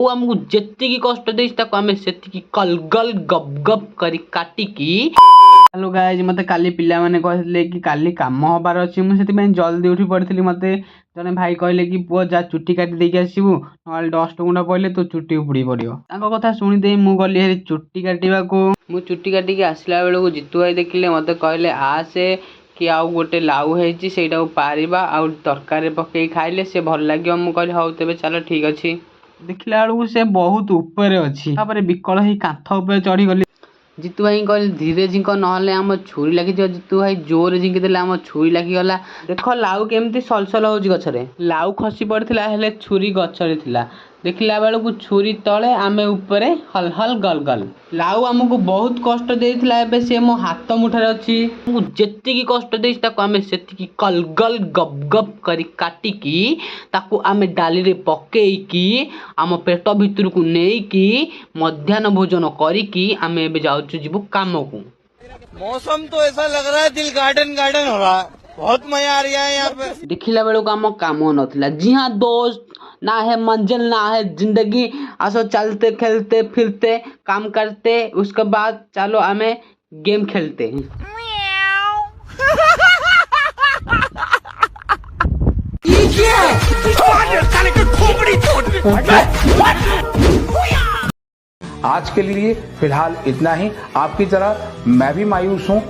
वो आमको जेतिकी कष्ट देइछ ताको आमे सेतिकी कलगल गप गप करी काटिकी। हेलो गाइज, मते काली पिला माने कहले कि काली काम हबार अछि, मु सेति में जल्दी उठी पड़थिली। मते जने भाई कहले कि पुओ जा चुट्टी काटी देके आसीबू, नल डस्ट गुंडा पड़ले तो चुट्टी उपुड़ी पड़ियो। ताको कथा सुनि देई मु गली हेरी चुट्टी काटिबा को। मु चुट्टी काटी के आसला बेले को जितू भाई देखिले, मते कहले आसे कि आउ गोटे लाउ हेची सेटा पारिबा आउ तरकारी पकई खाइले से भल लागियो। मु कहले हौ तेबे चलो ठीक अछि। देखिला बेलू से बहुत ऊपर अच्छी, विकल ही कांथ उपर चढ़ी गली। जितू भाई कहले धीरे झिंक नहले आम छुरी लगी। जितू भाई जोर झिंकी देले आम छुरी लागिगला। देख लाउ केमती सलसल होउची गछरे, लाउ खसी पड़थिला हेले छुरी गछरे थिला। देखिला बेलू छुरी तले आमे ऊपरे हल हल गल गल। लाउ आमको बहुत कष्ट देइथिला, एबे से मो हाथ मुठारे अछि। मु जेतिकी कष्ट देइछ ताको आमे सेतिकी कलगल गप गप करी काटिकी ताको आमे डाली रे पकेइकी आम पेट भितर को नेइकी मध्याह्न भोजन करिकी आमे एबे जाउछु जीवु काम को। मौसम तो ऐसा लग रहा है दिल गार्डन गार्डन हो रहा है, बहुत मजा आ रहा है यहाँ पे। देखिला बेलू आम काम नथिला। जी हाँ दोस्त, ना है मंजिल ना है जिंदगी, आसो चलते खेलते फिरते काम करते, उसके बाद चलो हमें गेम खेलते हैं। आज के लिए फिलहाल इतना ही। आपकी तरह मैं भी मायूस हूँ।